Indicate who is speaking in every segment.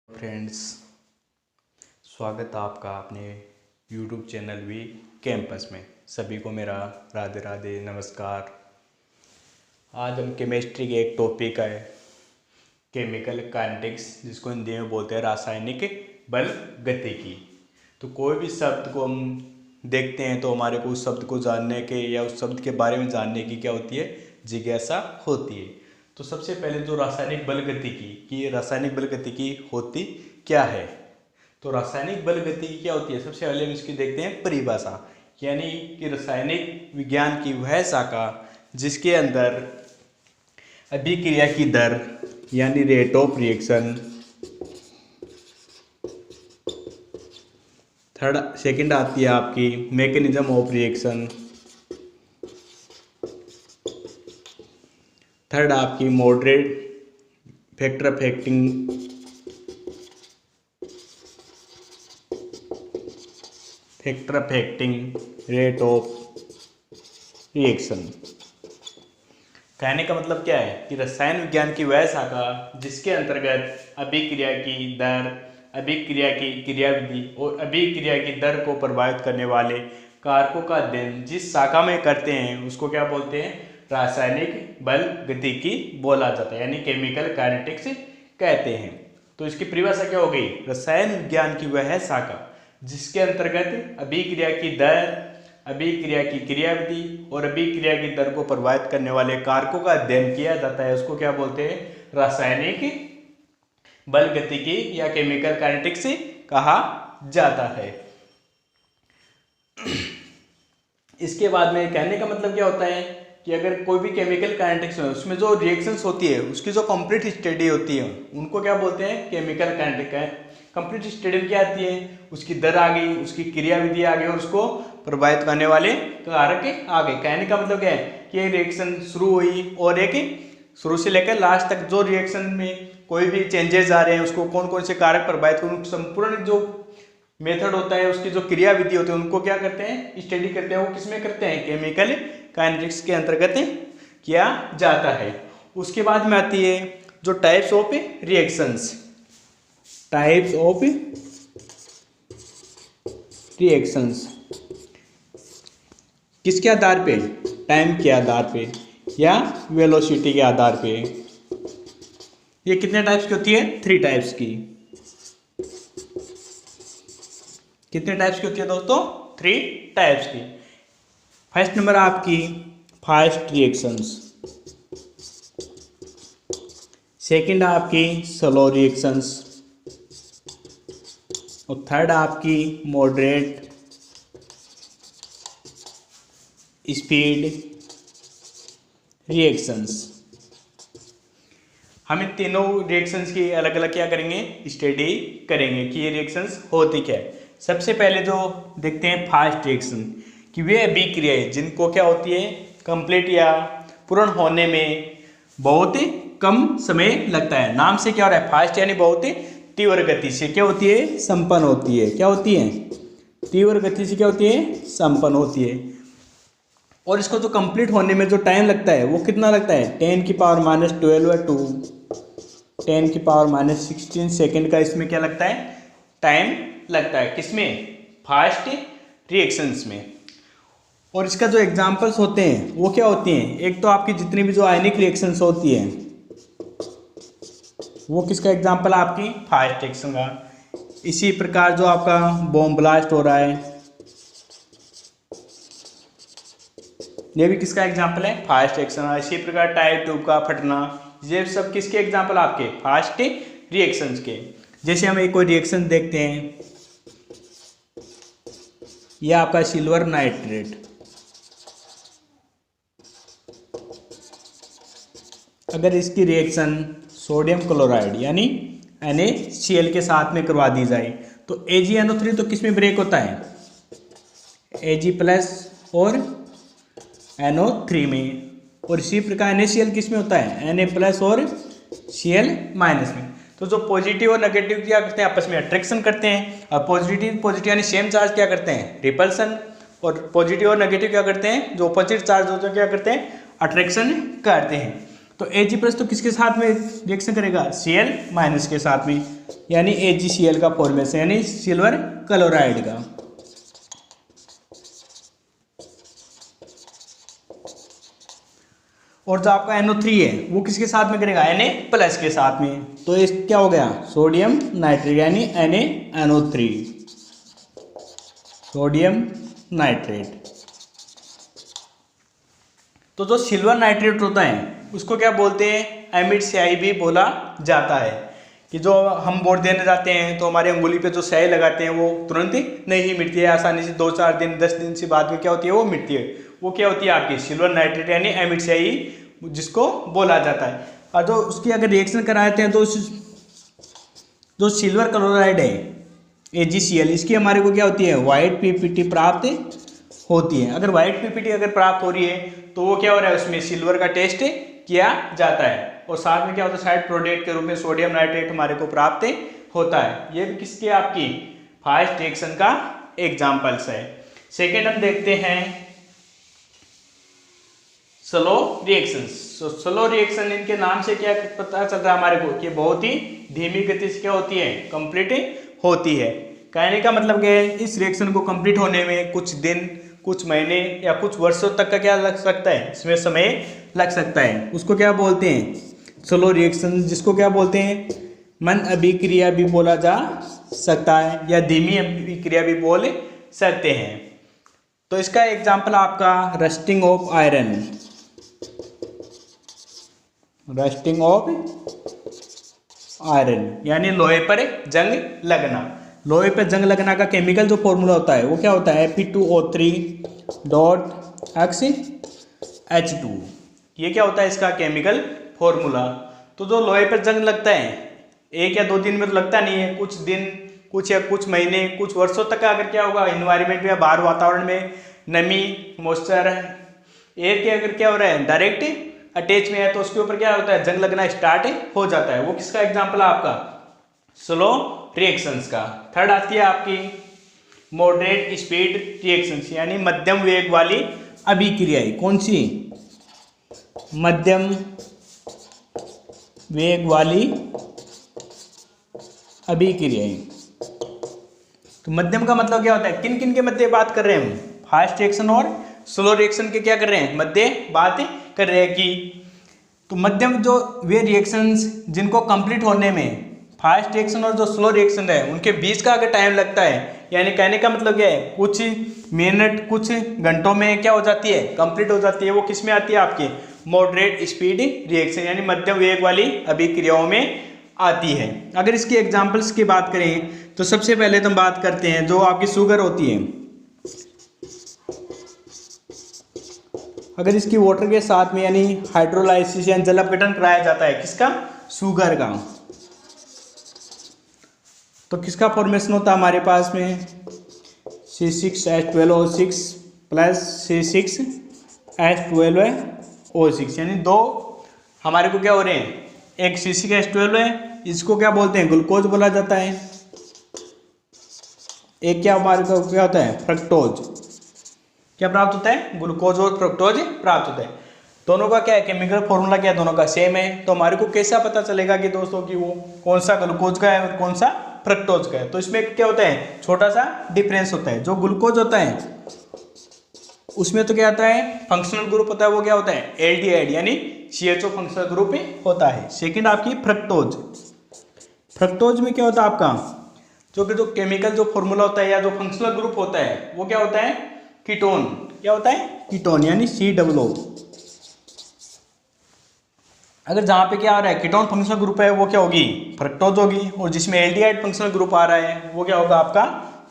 Speaker 1: Friends, स्वागत है आपका अपने YouTube चैनल वी कैंपस में। सभी को मेरा राधे राधे नमस्कार। आज हम केमिस्ट्री के एक टॉपिक है केमिकल काइनेटिक्स, जिसको हिंदी में बोलते हैं रासायनिक बल गतिकी। तो कोई भी शब्द को हम देखते हैं तो हमारे को उस शब्द को जानने के या उस शब्द के बारे में जानने की क्या होती है, जिज्ञासा होती है। तो सबसे पहले जो रासायनिक बल गतिकी की रासायनिक बल गतिकी होती क्या है, तो रासायनिक बल गतिकी क्या होती है, सबसे पहले हम इसकी देखते हैं परिभाषा। यानी कि रासायनिक विज्ञान की वह शाखा जिसके अंदर अभिक्रिया की दर यानी रेट ऑफ रिएक्शन, सेकंड आती है आपकी मैकेनिज्म ऑफ रिएक्शन, थर्ड आपकी moderate factor affecting rate of reaction. कहने का मतलब क्या है कि रसायन विज्ञान की वह शाखा जिसके अंतर्गत अभिक्रिया की दर, अभिक्रिया की क्रियाविधि और अभिक्रिया की दर को प्रभावित करने वाले कारकों का अध्ययन जिस शाखा में करते हैं उसको क्या बोलते हैं, रासायनिक बल गतिकी बोला जाता है, यानी केमिकल काइनेटिक्स कहते हैं। तो इसकी परिभाषा क्या हो गई, रसायन विज्ञान की वह शाखा जिसके अंतर्गत अभिक्रिया की दर, अभिक्रिया की क्रियाविधि और अभिक्रिया की दर को प्रभावित करने वाले कारकों का अध्ययन किया जाता है, उसको क्या बोलते हैं, रासायनिक बल गतिकी या केमिकल काइनेटिक्स कहा जाता है। इसके बाद में कहने का मतलब क्या होता है कि अगर कोई भी केमिकल काइनेटिक्स में उसमें जो रिएक्शंस होती है उसकी जो कंप्लीट स्टडी होती है उनको क्या बोलते हैं, केमिकल काइनेटिक्स। कंप्लीट स्टडी में क्या आती है, उसकी दर आ गई, उसकी क्रियाविधि आ गई और उसको प्रभावित करने वाले कारक आ गए। कहने का मतलब क्या है कि रिएक्शन शुरू हुई और एक शुरू से लेकर लास्ट तक जो रिएक्शन में कोई भी चेंजेस आ रहे हैं उसको कौन कौन से कारक प्रभावित करें, संपूर्ण जो मेथड होता है उसकी जो क्रियाविधि होती है उनको क्या करते हैं, स्टडी करते हैं। वो किसमें करते हैं, केमिकल काइनेटिक्स के अंतर्गत किया जाता है। उसके बाद में आती है जो types of reactions, types of reactions किसके आधार पे, टाइम के आधार पे या वेलोसिटी के आधार पे। ये कितने टाइप्स की होती है, 3 टाइप्स की। कितने टाइप्स की होती है दोस्तों, 3 टाइप्स की। फर्स्ट नंबर आपकी फास्ट रिएक्शंस, सेकंड आपकी स्लो रिएक्शंस और थर्ड आपकी मॉडरेट स्पीड रिएक्शंस। हम इन तीनों रिएक्शंस की अलग अलग क्या करेंगे, स्टडी करेंगे कि ये रिएक्शंस होती क्या है। सबसे पहले जो देखते हैं फास्ट रिएक्शन कि वे अभिक्रियाएं जिनको क्या होती है, कंप्लीट या पूर्ण होने में बहुत ही कम समय लगता है। नाम से क्या हो रहा है, फास्ट यानी बहुत ही तीव्र गति से क्या होती है, संपन्न होती है। क्या होती है, तीव्र गति से क्या होती है, संपन्न होती है। और इसको जो कंप्लीट होने में जो टाइम लगता है वो कितना लगता है, 10⁻12 टू 10⁻16 सेकेंड का इसमें क्या लगता है, टाइम लगता है। किसमें, फास्ट रिएक्शंस में। और इसका जो एग्जांपल्स होते हैं वो क्या होती हैं, एक तो आपकी जितनी भी जो आयनिक रिएक्शंस होती हैं वो किसका एग्जांपल, आपकी फास्ट रिएक्शन का। इसी प्रकार जो आपका बॉम्ब ब्लास्ट हो रहा है ये भी किसका एग्जांपल है, फास्ट रिएक्शन। इसी प्रकार टायर ट्यूब का फटना, ये सब किसके एग्जांपल, आपके फास्ट रिएक्शंस के। जैसे हम एक कोई रिएक्शन देखते हैं, यह आपका सिल्वर नाइट्रेट, अगर इसकी रिएक्शन सोडियम क्लोराइड यानी NaCl के साथ में करवा दी जाए तो AgNO3 तो किस में ब्रेक होता है, Ag+ और NO3 में। और इसी प्रकार NaCl किस में होता है, Na+ और Cl- में। तो जो पॉजिटिव और नेगेटिव क्या करते हैं, आपस में अट्रैक्शन करते हैं। और पॉजिटिव यानी सेम चार्ज क्या करते हैं, रिपल्सन। और पॉजिटिव और नेगेटिव क्या करते हैं, जो अपोजिट चार्ज होते हैं क्या करते हैं, अट्रैक्शन करते हैं। तो Ag+ तो किसके साथ में रिएक्शन करेगा, Cl- के साथ में, यानी AgCl का फॉर्मेशन, यानी सिल्वर क्लोराइड का। और जो आपका NO3 है वो किसके साथ में करेगा, Na+ के साथ में। तो इस क्या हो गया, सोडियम नाइट्रेट, यानी NaNO3, सोडियम नाइट्रेट। तो जो सिल्वर नाइट्रेट होता है उसको क्या बोलते हैं, एमिड स्याही भी बोला जाता है। कि जो हम वोट देने जाते हैं तो हमारी अंगुली पे जो स्याही लगाते हैं वो तुरंत नहीं मिटती है, आसानी से 2-4 दिन 10 दिन से बाद में क्या होती है, वो मिटती है। वो क्या होती है आपकी सिल्वर नाइट्रेट, यानी एमिड स्याही जिसको बोला जाता है। और जो उसकी अगर रिएक्शन कराते हैं तो जो सिल्वर क्लोराइड है AgCl, इसकी हमारे को क्या होती है, व्हाइट PPT प्राप्त होती है। अगर व्हाइट PPT अगर प्राप्त हो रही है तो वो क्या हो रहा है, उसमें सिल्वर का टेस्ट किया जाता है। और साथ में क्या होता है, साइड प्रोडक्ट के रूप में सोडियम नाइट्रेट हमारे को प्राप्त होता है। ये भी किसके, आपकी फास्ट रिएक्शन का एग्जाम्पल्स है। सेकेंड हम देखते हैं स्लो रिएक्शंस। स्लो रिएक्शन, इनके नाम से क्या पता चल रहा है हमारे को कि बहुत ही धीमी गति से क्या होती है, कंप्लीट होती है। कहने का मतलब क्या है, इस रिएक्शन को कंप्लीट होने में कुछ दिन, कुछ महीने या कुछ वर्षों तक का क्या लग सकता है, इसमें समय लग सकता है। उसको क्या बोलते हैं, स्लो रिएक्शन, जिसको क्या बोलते हैं, मंद अभिक्रिया भी बोला जा सकता है या धीमी अभिक्रिया भी बोल सकते हैं। तो इसका एग्जाम्पल आपका rusting of iron, rusting of iron यानी लोहे पर जंग लगना। लोहे पर जंग लगना का केमिकल जो फॉर्मूला होता है वो क्या होता है, Fe2O3.H2। ये क्या होता है इसका केमिकल फॉर्मूला। तो जो लोहे पर जंग लगता है 1 या 2 दिन में तो लगता नहीं है, कुछ दिन, कुछ या कुछ महीने, कुछ वर्षों तक का अगर क्या होगा, इन्वायरमेंट में या बाहर वातावरण में नमी, मॉइस्चर, एयर के अगर क्या हो रहा है, डायरेक्ट अटैच में है तो उसके ऊपर क्या होता है, जंग लगना स्टार्ट हो जाता है। वो किसका एग्जाम्पल है आपका, स्लो रिएक्शंस का। थर्ड आती है आपकी मॉडरेट स्पीड रिएक्शंस, यानी मध्यम वेग वाली अभिक्रियाएं। कौन सी, मध्यम वेग वाली अभिक्रियाएं। तो मध्यम का मतलब क्या होता है, किन किन के मध्य बात कर रहे हैं हम, फास्ट रिएक्शन और स्लो रिएक्शन के क्या कर रहे हैं, मध्य बात कर रहे हैं। कि तो मध्यम जो वे रिएक्शंस जिनको कंप्लीट होने में फास्ट रिएक्शन और जो स्लो रिएक्शन है उनके बीच का अगर टाइम लगता है, यानी कहने का मतलब क्या है, कुछ मिनट, कुछ घंटों में क्या हो जाती है, कंप्लीट हो जाती है। वो किस में आती है आपकी मॉडरेट स्पीड रिएक्शन, यानी मध्यम वेग वाली अभिक्रियाओं में आती है। अगर इसकी एग्जांपल्स की बात करें तो सबसे पहले तो हम बात करते हैं जो आपकी शुगर होती है। अगर इसकी वाटर के साथ में यानी हाइड्रोलाइसिस या जल अपघटन कराया जाता है, किसका, शुगर का, तो किसका फॉर्मेशन होता है हमारे पास में, C6H12O6 प्लस C6H12O6, यानी दो हमारे को क्या हो रहे हैं, एक C6H12 है, इसको क्या बोलते हैं, ग्लूकोज बोला जाता है। एक क्या हमारे को क्या होता है, फ्रक्टोज, क्या प्राप्त होता है, ग्लूकोज और फ्रक्टोज प्राप्त होता है। दोनों का क्या है, केमिकल फॉर्मूला क्या है, दोनों का सेम है। तो हमारे को कैसा पता चलेगा कि दोस्तों कि वो कौन सा ग्लूकोज का है और कौन सा फ्रक्टोज का है। तो इसमें क्या होता है, छोटा सा डिफरेंस होता है। जो ग्लूकोज होता है उसमें तो क्या आता है, फंक्शनल ग्रुप होता है, वो क्या होता है, एल्डिहाइड यानी CHO फंक्शनल ग्रुप होता है। सेकेंड आपकी फ्रक्टोज, फ्रक्टोज में क्या होता है आपका, जो केमिकल जो फॉर्मूला होता है या जो फंक्शनल ग्रुप होता है वो क्या होता है, कीटोन, क्या होता है, कीटोन यानी COO। अगर जहाँ पे क्या आ रहा है, कीटोन फंक्शनल ग्रुप है वो क्या होगी, फ्रक्टोज होगी। और जिसमें एल्डिहाइड फंक्शनल ग्रुप आ रहा है वो क्या होगा आपका,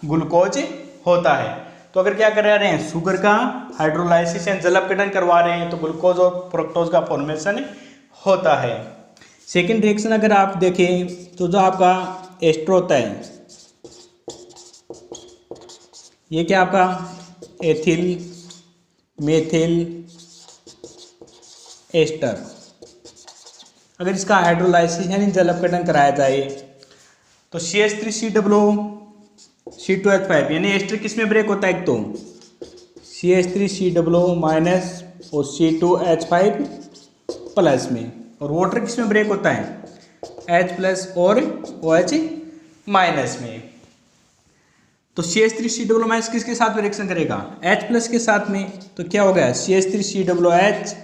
Speaker 1: ग्लूकोज होता है। तो अगर क्या कर रहे हैं, शुगर का हाइड्रोलाइसिस या जल अपघटन करवा रहे हैं तो ग्लूकोज और फ्रक्टोज का फॉर्मेशन होता है। सेकेंड रिएक्शन अगर आप देखें तो जो आपका एस्टर होता है, ये क्या आपका एथिल मेथिल एस्टर। अगर इसका हाइड्रोलाइसिस यानी जल अपघटन कराया जाए तो CH3COO(C2H5) यानी एस्टर किस में ब्रेक होता है, एक तो CH3COO- और C2H5 प्लस में, और वाटर किस में ब्रेक होता है, H प्लस और OH माइनस में। तो CH3COO- किसके साथ में रिएक्शन करेगा, H प्लस के साथ में, तो क्या हो गया CH3COOH,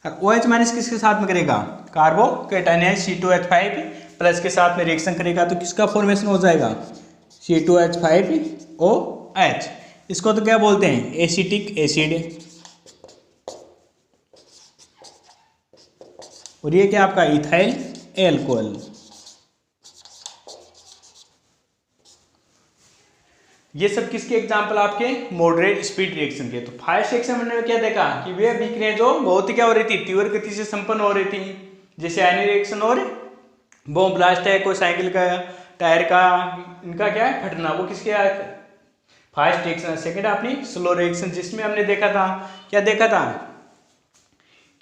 Speaker 1: और OH माइनस किसके साथ में करेगा, कार्बोकेटायन है C2H5 प्लस के साथ में रिएक्शन करेगा, तो किसका फॉर्मेशन हो जाएगा C2H5OH। इसको तो क्या बोलते हैं, एसिटिक एसिड। और ये क्या आपका इथाइल एल्कोहल। ये सब किसके एग्जाम्पल, आपके मॉडरेट स्पीड रिएक्शन के। तो फास्ट रिएक्शन में क्या देखा कि वे अभिक्रियाएं जो बहुत क्या हो रही थी, तीव्र गति से संपन्न हो रही थी, जैसे आयनिक रिएक्शन और बॉम्ब ब्लास्ट है, कोई साइकिल का टायर का इनका क्या है फटना, वो किसके फास्ट रिएक्शन। सेकेंड अपनी स्लो रिएक्शन, जिसमें हमने देखा था, क्या देखा था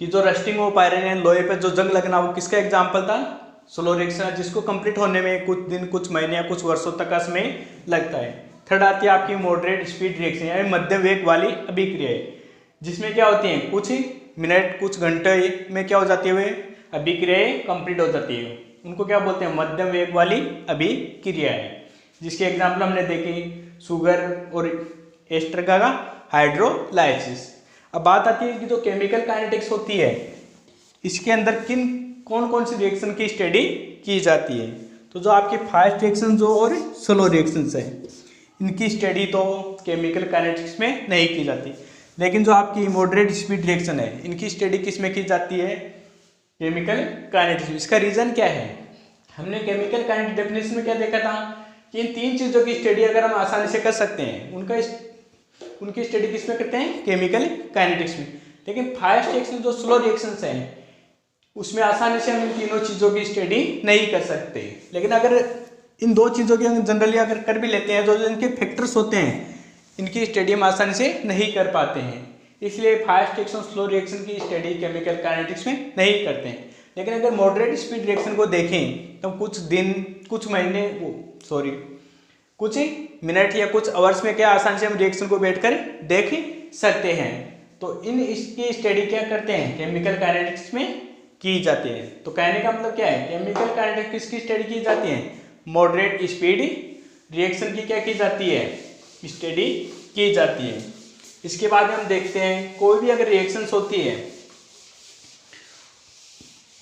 Speaker 1: कि जो रस्टिंग हो पायरेन लोहे पर जो जंग लगना, वो किसका एग्जाम्पल था, स्लो रिएक्शन, जिसको कंप्लीट होने में कुछ दिन, कुछ महीने या कुछ वर्षों तक का समय लगता है। थर्ड आती है आपकी मॉडरेट स्पीड रिएक्शन, यानी मध्यम वेग वाली अभिक्रियाएं, जिसमें क्या होती हैं कुछ मिनट कुछ घंटे में क्या हो जाती है, वे अभिक्रियाएं कंप्लीट हो जाती है, उनको क्या बोलते हैं मध्यम वेग वाली अभिक्रियाएं। जिसके एग्जाम्पल हमने देखे शुगर और एस्टर का हाइड्रोलाइसिस। अब बात आती है कि जो केमिकल काइनेटिक्स होती है, इसके अंदर कौन कौन सी रिएक्शन की स्टडी की जाती है। तो जो आपकी फास्ट रिएक्शन जो और स्लो रिएक्शंस है, इनकी स्टडी तो केमिकल काइनेटिक्स में नहीं की जाती, लेकिन जो आपकी मॉडरेट स्पीड रिएक्शन है, इनकी स्टडी किस में की जाती है, केमिकल काइनेटिक्स। इसका रीजन क्या है, हमने केमिकल काइनेटिक्स डेफिनेशन में क्या देखा था कि इन तीन चीज़ों की स्टडी अगर हम आसानी से कर सकते हैं, उनकी स्टडी किस में करते हैं, केमिकल काइनेटिक्स में। लेकिन फास्ट रिएक्शन जो स्लो रिएक्शंस हैं, उसमें आसानी से हम इन तीनों चीज़ों की स्टडी नहीं कर सकते। लेकिन अगर इन दो चीज़ों की जनरली अगर कर भी लेते हैं, तो जो इनके फैक्टर्स होते हैं, इनकी स्टडी हम आसानी से नहीं कर पाते हैं। इसलिए फास्ट रिएक्शन स्लो रिएक्शन की स्टडी केमिकल काइनेटिक्स में नहीं करते हैं। लेकिन अगर मॉडरेट स्पीड रिएक्शन को देखें, तो कुछ दिन कुछ महीने कुछ मिनट या कुछ आवर्स में क्या आसानी से हम रिएक्शन को बैठकर देख सकते हैं। तो इसकी स्टडी क्या करते हैं, केमिकल काइनेटिक्स में की जाती है। तो कहने का मतलब क्या है, केमिकल काइनेटिक्स किसकी स्टडी की जाती है, मॉडरेट स्पीड रिएक्शन की क्या की जाती है, स्टडी की जाती है। इसके बाद हम देखते हैं कोई भी अगर रिएक्शंस होती है,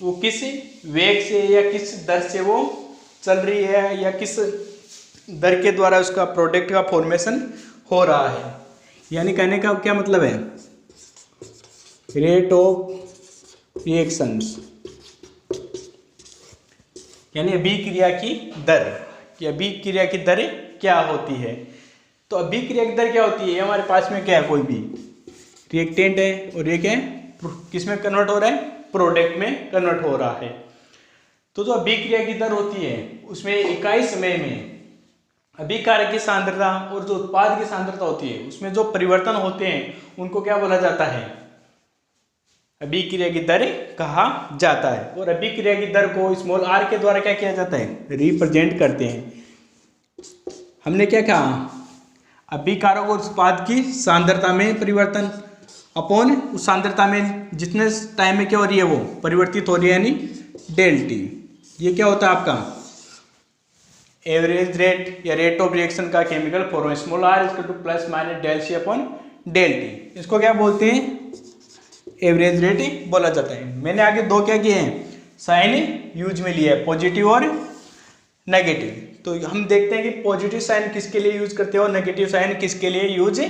Speaker 1: वो किस वेग से या किस दर से वो चल रही है, या किस दर के द्वारा उसका प्रोडक्ट का फॉर्मेशन हो रहा है। यानी कहने का क्या मतलब है, रेट ऑफ रिएक्शंस, यानी अभिक्रिया की दर, कि अभिक्रिया की दर क्या होती है। तो अभिक्रिया की दर क्या होती है, हमारे पास में क्या है, कोई भी रिएक्टेंट है और ये क्या है किस में कन्वर्ट हो रहा है, प्रोडक्ट में कन्वर्ट हो रहा है। तो जो अभिक्रिया की दर होती है, उसमें इकाई समय में अभिकारक की सांद्रता और जो उत्पाद की सांद्रता होती है, उसमें जो परिवर्तन होते हैं, उनको क्या बोला जाता है, अभिक्रिया की दर कहा जाता है। और अभिक्रिया की दर को स्मॉल r के द्वारा क्या किया जाता है, रिप्रेजेंट करते हैं। हमने क्या कहा, अभिकारक और उत्पाद की सांद्रता में परिवर्तन अपॉन उस सांद्रता में जितने टाइम में क्या हो रही है वो परिवर्तित हो रही है, यानी डेल टी। ये क्या होता है आपका एवरेज रेट या रेट ऑफ रिएक्शन का chemical formula, small r equal to plus minus del C upon del T. इसको क्या बोलते हैं, एवरेज रेट बोला जाता है। मैंने आगे दो क्या किए हैं, साइन यूज में लिया है, पॉजिटिव और नेगेटिव। तो हम देखते हैं कि पॉजिटिव साइन किसके लिए यूज करते हैं और नेगेटिव साइन किसके लिए यूज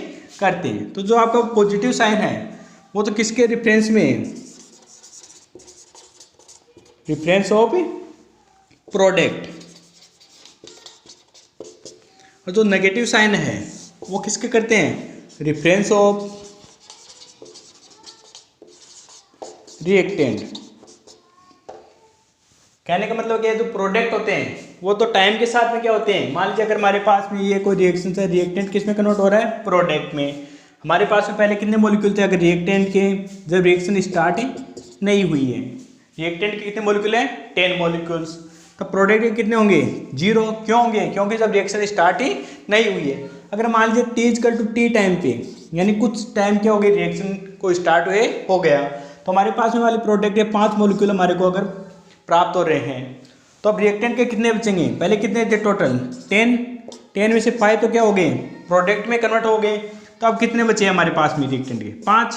Speaker 1: करते हैं। तो जो आपका पॉजिटिव साइन है वो तो किसके रिफरेंस में है, रिफरेंस ऑफ प्रोडक्ट। और जो नेगेटिव साइन है वो किसके करते हैं, रिफरेंस ऑफ रिएक्टेंट। कहने का मतलब क्या है, जो प्रोडक्ट होते हैं वो तो टाइम के साथ में क्या होते हैं, मान लीजिए अगर हमारे पास में ये कोई रिएक्शन है, रिएक्टेंट किस में कन्वर्ट हो रहा है, प्रोडक्ट में। हमारे पास में पहले कितने मॉलिक्यूल थे, अगर रिएक्टेंट के जब रिएक्शन स्टार्ट नहीं हुई है, रिएक्टेंट के कितने मॉलिक्यूल हैं, 10 मॉलिक्यूल्स। तो प्रोडक्ट के कितने होंगे, 0। क्यों होंगे, क्योंकि जब रिएक्शन स्टार्ट ही नहीं हुई है। अगर मान लीजिए t equal to T time पे, यानी कुछ टाइम क्या हो गया, रिएक्शन को स्टार्ट हुए हो गया, तो हमारे पास में वाले प्रोडक्ट के 5 मॉलिक्यूल हमारे को अगर प्राप्त हो रहे हैं तो अब रिएक्टेंट के कितने बचेंगे, पहले कितने थे टोटल 10 में से 5 तो क्या हो गए प्रोडक्ट में कन्वर्ट हो गए। तो अब कितने बचे हमारे पास में रिएक्टेंट के 5,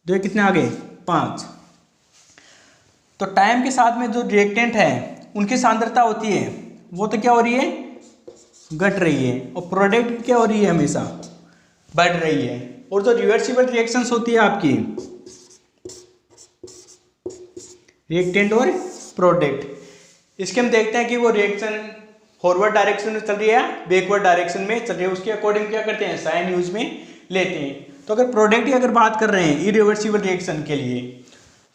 Speaker 1: तो ये कितने आ गए 5। तो टाइम के साथ में जो रिएक्टेंट है उनकी सांद्रता होती है वो तो क्या हो रही है घट रही है, और प्रोडक्ट क्या हो रही है हमेशा बढ़ रही है। और जो रिवर्सिबल रिएक्शंस होती है आपकी रिएक्टेंट और प्रोडक्ट, इसके हम देखते हैं कि वो रिएक्शन फॉरवर्ड डायरेक्शन में चल रही है या बैकवर्ड डायरेक्शन में चल रही है, उसके अकॉर्डिंग क्या करते हैं साइन यूज में लेते हैं। तो अगर प्रोडक्ट की अगर बात कर रहे हैं इरिवर्सिबल रिएक्शन के लिए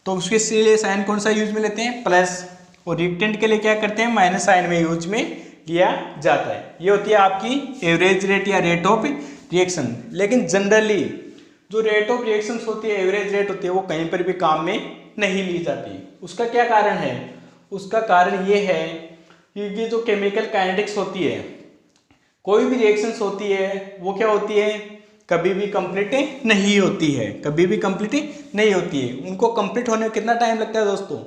Speaker 1: तो उसके लिए साइन कौन सा यूज में लेते हैं प्लस, और रिएक्टेंट के लिए क्या करते हैं माइनस साइन में यूज में लिया जाता है। ये होती है आपकी एवरेज रेट या रेट ऑफ रिएक्शन। लेकिन जनरली जो रेट ऑफ रिएक्शन होती है एवरेज रेट होती है वो कहीं पर भी काम में नहीं ली जाती। उसका क्या कारण है, उसका कारण ये है कि ये जो केमिकल काइनेटिक्स होती है, कोई भी रिएक्शंस होती है वो क्या होती है कभी भी कंप्लीट नहीं होती है, कभी भी कंप्लीट नहीं होती है। उनको कंप्लीट होने में कितना टाइम लगता है दोस्तों,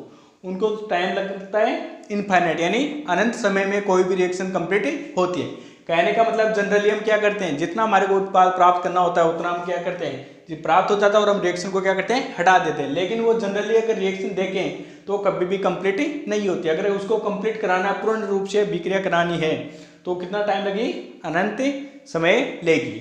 Speaker 1: उनको टाइम लगता है इनफाइनाइट यानी अनंत समय में कोई भी रिएक्शन कंप्लीट होती है। कहने का मतलब जनरली हम क्या करते हैं जितना हमारे को उत्पाद प्राप्त करना होता है उतना हम क्या करते हैं जी प्राप्त हो जाता है और हम रिएक्शन को क्या करते हैं हटा देते हैं। लेकिन वो जनरली अगर रिएक्शन देखें तो कभी भी कंप्लीट नहीं होती। अगर उसको कंप्लीट कराना पूर्ण रूप से विक्रिया करानी है तो कितना टाइम लगेगी अनंत समय लेगी।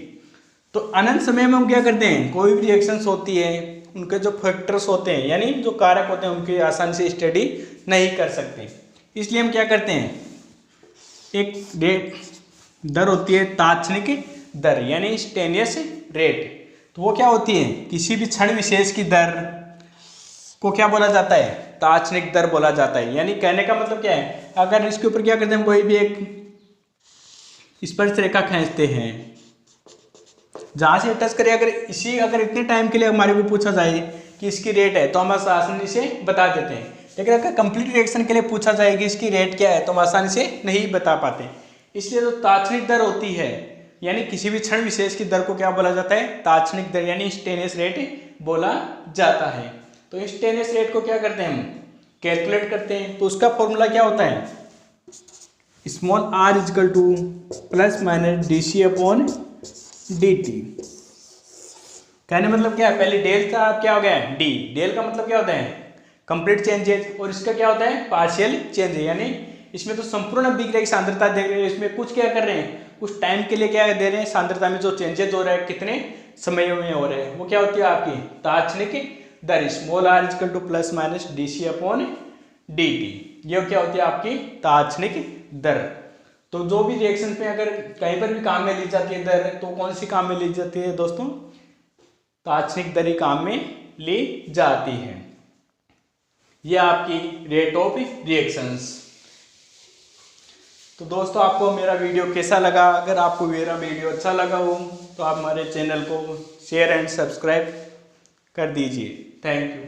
Speaker 1: तो अनंत समय में हम क्या करते हैं कोई भी रिएक्शंस होती है उनके जो फैक्टर्स होते हैं यानी जो कारक होते हैं उनकी आसानी से स्टडी नहीं कर सकते। इसलिए हम क्या करते हैं एक दर होती है तात्क्षणिक दर यानी इंस्टेंटेनियस रेट। तो वो क्या होती है किसी भी क्षण विशेष की दर को क्या बोला जाता है तात्क्षणिक दर बोला जाता है। यानी कहने का मतलब क्या है अगर इसके ऊपर क्या करते हैं हम कोई भी एक स्पर्श रेखा खींचते हैं जहाँ से टच करें अगर इतने टाइम के लिए हमारे को पूछा जाए कि इसकी रेट है तो हम आसानी से बता देते हैं। लेकिन अगर कंप्लीट रिएक्शन के लिए पूछा जाए कि इसकी रेट क्या है तो हम आसानी से नहीं बता पाते। इसलिए जो तात्क्षणिक दर होती है यानी किसी भी क्षण विशेष की दर को क्या बोला जाता है तात्क्षणिक दर यानी इंस्टेंटेनियस रेट बोला जाता है। तो इंस्टेंटेनियस रेट को क्या करते हैं हम कैलकुलेट करते हैं। तो उसका फॉर्मूला क्या होता है small r equal to plus minus dc/dt। कहने मतलब क्या है पहले डेल का क्या हो गया है डी, डेल का मतलब क्या होता है कंप्लीट चेंजेज और इसका क्या होता है पार्शियल चेंज यानी इसमें तो संपूर्ण विक्रिया की सांद्रता दे रहे हैं, इसमें कुछ क्या कर रहे हैं कुछ टाइम के लिए क्या दे रहे हैं सांद्रता में जो चेंजेस हो रहा है कितने समय में हो रहे हैं वो क्या होती है आपकी तात्क्षणिक दर small r equal to plus minus dc/dt। ये क्या होती है आपकी तात्क्षणिक दर। तो जो भी रिएक्शन में अगर कहीं पर भी काम में ली जाती है दर तो कौन सी काम में ली जाती है दोस्तों तात्क्षणिक दर ही काम में ली जाती है। ये आपकी रेट ऑफ रिएक्शंस। तो दोस्तों आपको मेरा वीडियो कैसा लगा, अगर आपको मेरा वीडियो अच्छा लगा हो तो आप हमारे चैनल को शेयर एंड सब्सक्राइब कर दीजिए। Thank you.